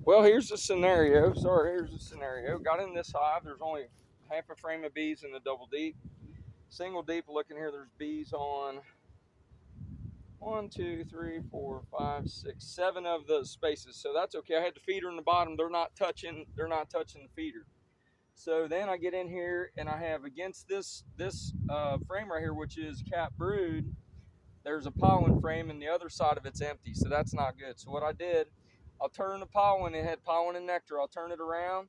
Well, here's the scenario. Here's the scenario. Got in this hive. There's only half a frame of bees in the double deep. Single deep, looking here, there's bees on 1, 2, 3, 4, 5, 6, 7 of the spaces. So that's okay. I had the feeder in the bottom. They're not touching the feeder. So then I get in here and I have against this frame right here, which is cap brood, there's a pollen frame and the other side of it's empty. So that's not good. So what I did, I'll turn the pollen. It had pollen and nectar. I'll turn it around.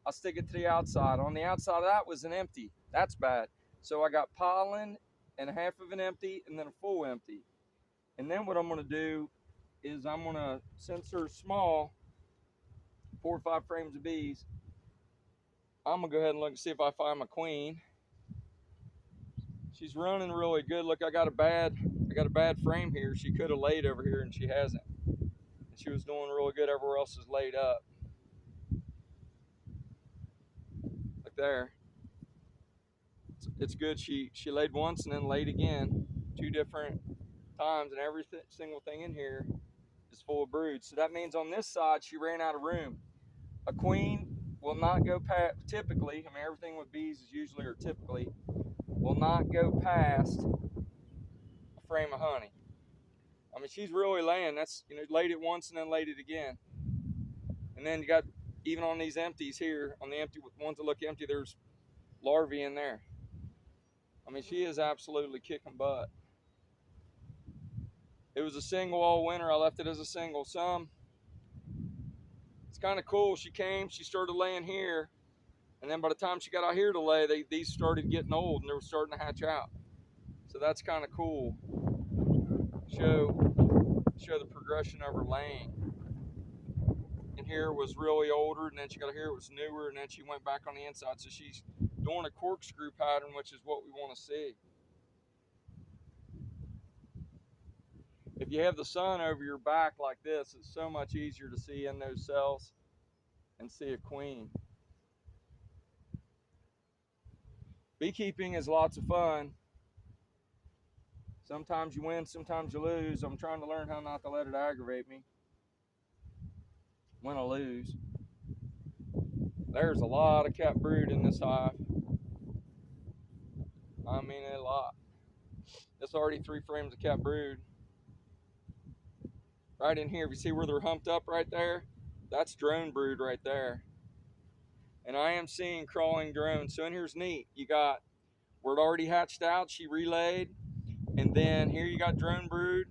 I'll stick it to the outside. On the outside of that was an empty. That's bad. So I got pollen and half of an empty and then a full empty. And then what I'm going to do is I'm going to, since they're small, 4 or 5 frames of bees, I'm going to go ahead and look and see if I find my queen. She's running really good. Look, I got a bad frame here. She could have laid over here and she hasn't. And she was doing really good. Everywhere else is laid up. Like there. It's good. She laid once and then laid again 2 different times, and every single thing in here is full of brood. So that means on this side she ran out of room. A queen will not go past, typically, I mean everything with bees is usually or typically, will not go past a frame of honey. I mean, she's really laying. That's, laid it once and then laid it again. And then you got, even on these empties here, on the empty ones that look empty, there's larvae in there. I mean, she is absolutely kicking butt. It was a single all winter. I left it as a single. It's kind of cool. She came, she started laying here, and then by the time she got out here to lay, these started getting old and they were starting to hatch out. So that's kind of cool. Show the progression of her laying. And here was really older, and then she got here, it was newer, and then she went back on the inside. So she's doing a corkscrew pattern, which is what we want to see. If you have the sun over your back like this, it's so much easier to see in those cells and see a queen. Beekeeping is lots of fun. Sometimes you win, sometimes you lose. I'm trying to learn how not to let it aggravate me when I lose. There's a lot of cap brood in this hive. I mean, a lot. It's already 3 frames of cap brood. Right in here, if you see where they're humped up right there, that's drone brood right there. And I am seeing crawling drones. So in here's neat. You got where it already hatched out, she relayed. And then here you got drone brood.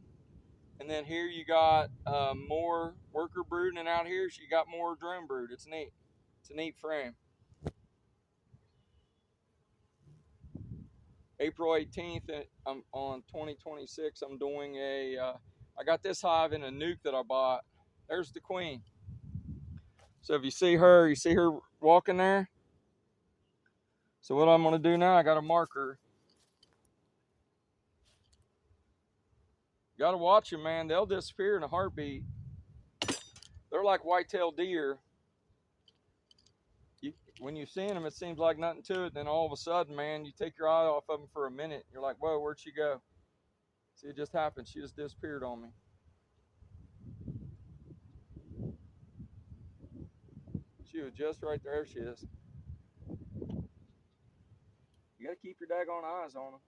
And then here you got more worker brood. And out here, you got more drone brood. It's neat. It's a neat frame. April 18th on 2026, I'm doing I got this hive in a nuke that I bought. There's the queen. So if you see her walking there. So what I'm going to do now, I got a marker. You got to watch them, man. They'll disappear in a heartbeat. They're like white-tailed deer. When you're seeing them, it seems like nothing to it. Then all of a sudden, man, you take your eye off of them for a minute. You're like, whoa, where'd she go? See, it just happened. She just disappeared on me. She was just right there. She is. You got to keep your daggone eyes on them.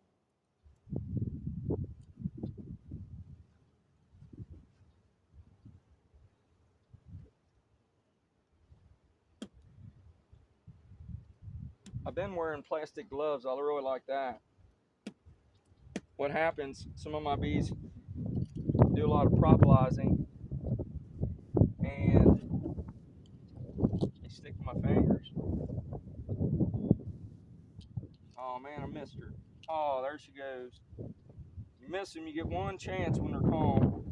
I've been wearing plastic gloves. I really like that. What happens, some of my bees do a lot of propolising and they stick to my fingers. Oh man, I missed her. Oh, there she goes. You miss them, you get one chance when they're calm.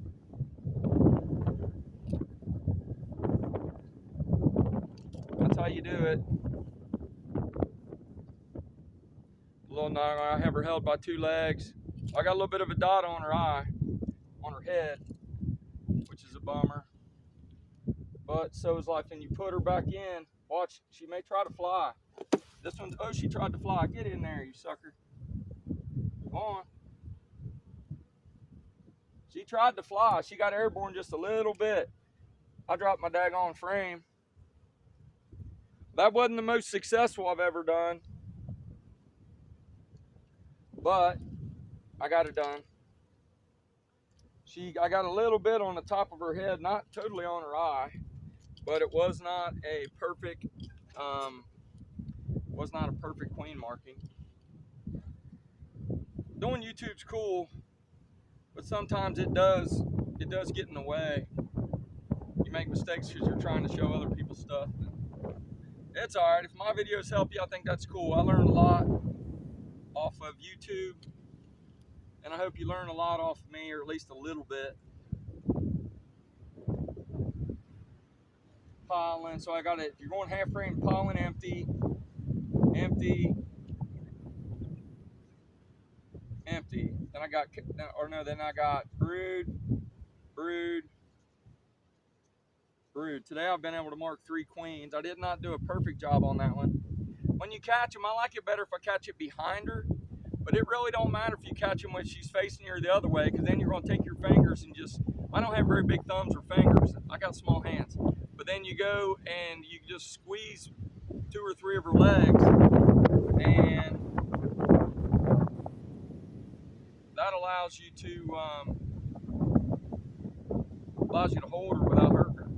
That's how you do it. Little dog, I have her held by 2 legs. I got a little bit of a dot on her eye, on her head, which is a bummer. But so is life. And you put her back in, watch, she may try to fly. This one's, oh, she tried to fly. Get in there, you sucker. Come on. She tried to fly. She got airborne just a little bit. I dropped my daggone frame. That wasn't the most successful I've ever done, but I got it done. I got a little bit on the top of her head, not totally on her eye, but it was not a perfect, queen marking. Doing YouTube's cool, but sometimes it does get in the way. You make mistakes because you're trying to show other people's stuff. It's all right. If my videos help you, I think that's cool. I learned a lot off of YouTube, and I hope you learn a lot off of me, or at least a little bit. Pollen. So I got it. If you're going half frame, pollen empty, empty, empty. Then I got brood, brood, brood. Today I've been able to mark 3 queens. I did not do a perfect job on that one. When you catch them, I like it better if I catch it behind her, but it really don't matter if you catch them when she's facing you or the other way, because then you're going to take your fingers and just, I don't have very big thumbs or fingers. I got small hands. But then you go and you just squeeze 2 or 3 of her legs, and that allows you to hold her without hurting her.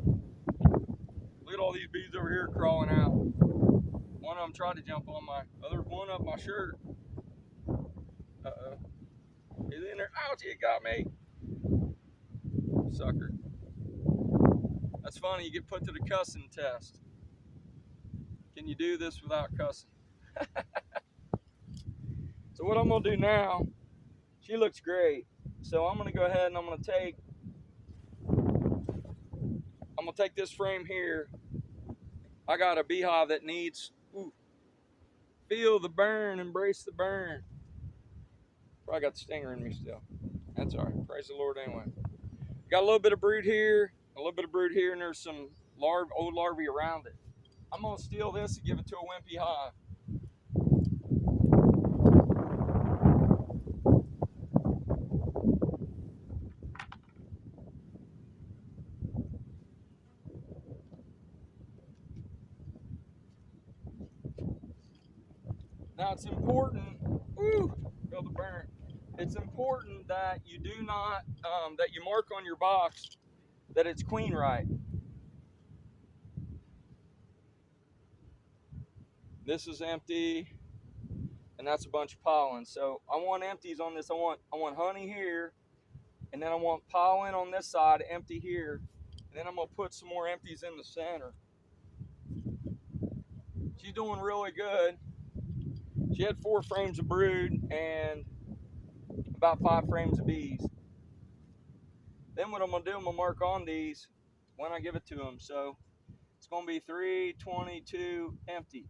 Look at all these bees over here crawling out. One of them tried to jump on my other one up my shirt. Uh-oh. He's in there. Ouch, it got me. Sucker. That's funny, you get put to the cussing test. Can you do this without cussing? So what I'm gonna do now, she looks great. So I'm gonna go ahead and I'm gonna take this frame here. I got a beehive that needs, feel the burn, embrace the burn. Probably got the stinger in me still. That's all right, praise the Lord anyway. Got a little bit of brood here, and there's some old larvae around it. I'm gonna steal this and give it to a wimpy hive. Now it's important, feel the burn. It's important that you do not, that you mark on your box that it's queen right. This is empty, and that's a bunch of pollen. So I want empties on this. I want honey here, and then I want pollen on this side, empty here, and then I'm gonna put some more empties in the center. She's doing really good. She had 4 frames of brood and about 5 frames of bees. Then what I'm gonna do, I'm gonna mark on these when I give it to them. So it's gonna be 322 empty.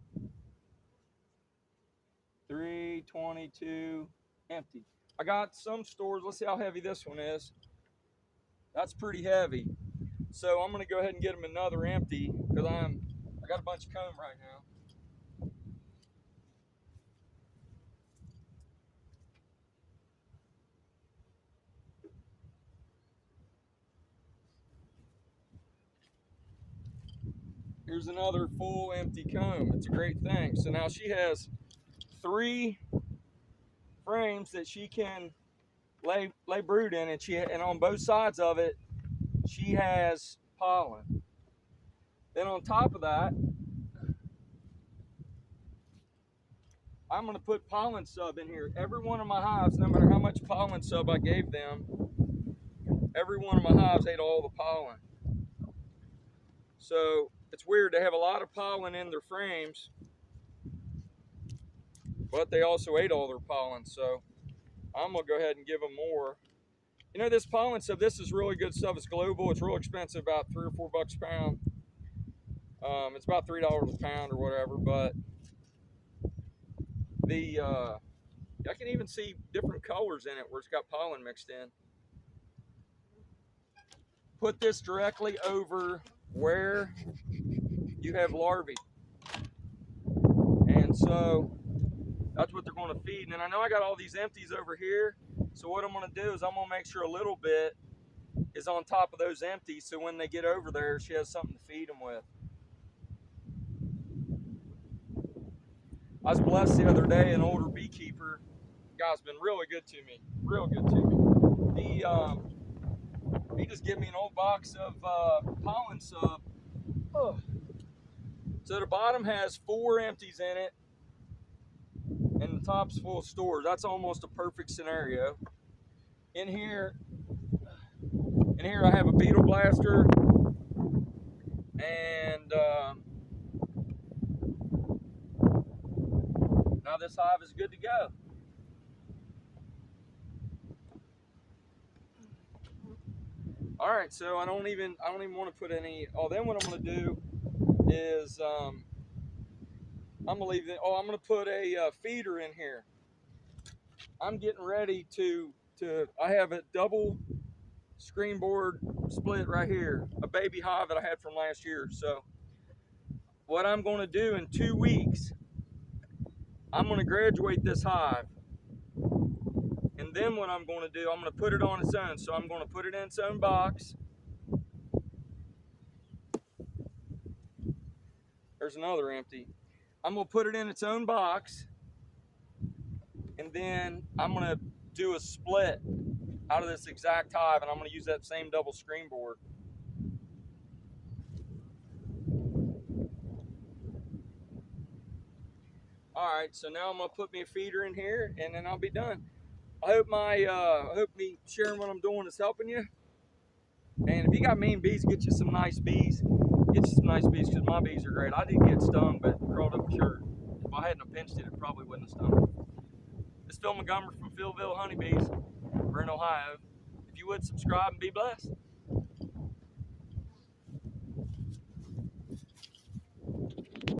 322 empty. I got some stores. Let's see how heavy this one is. That's pretty heavy. So I'm gonna go ahead and get them another empty, because I got a bunch of comb right now. Here's another full empty comb. It's a great thing. So now she has 3 frames that she can lay brood in, and on both sides of it, she has pollen. Then on top of that, I'm going to put pollen sub in here. Every one of my hives, no matter how much pollen sub I gave them, every one of my hives ate all the pollen. So it's weird. They have a lot of pollen in their frames, but they also ate all their pollen. So I'm going to go ahead and give them more. You know, this pollen sub, this is really good stuff. It's global. It's real expensive, about $3 or $4 a pound. It's about $3 a pound or whatever, but I can even see different colors in it where it's got pollen mixed in. Put this directly over where you have larvae. And so that's what they're going to feed. And I know I got all these empties over here. So what I'm going to do is I'm going to make sure a little bit is on top of those empties, so when they get over there, she has something to feed them with. I was blessed the other day, an older beekeeper, guy's been really good to me, real good to me. He just gave me an old box of pollen sub. Oh. So the bottom has 4 empties in it, and the top's full of stores. That's almost a perfect scenario. In here I have a beetle blaster, and now this hive is good to go. All right, so I don't even want to put any. Oh, then what I'm going to do is I'm going to leave it. Oh, I'm going to put a feeder in here. I'm getting ready to. I have a double screen board split right here, a baby hive that I had from last year. So what I'm going to do in 2 weeks, I'm going to graduate this hive. And then what I'm going to do, I'm going to put it on its own. So I'm going to put it in its own box. There's another empty. I'm going to put it in its own box. And then I'm going to do a split out of this exact hive. And I'm going to use that same double screen board. All right, so now I'm going to put me a feeder in here, and then I'll be done. I hope me sharing what I'm doing is helping you. And if you got mean bees, get you some nice bees. Get you some nice bees, because my bees are great. I did get stung, but curled up a shirt. If I hadn't pinched it, it probably wouldn't have stung. This is Phil Montgomery from Philville Honeybees. We're in Ohio. If you would, subscribe and be blessed.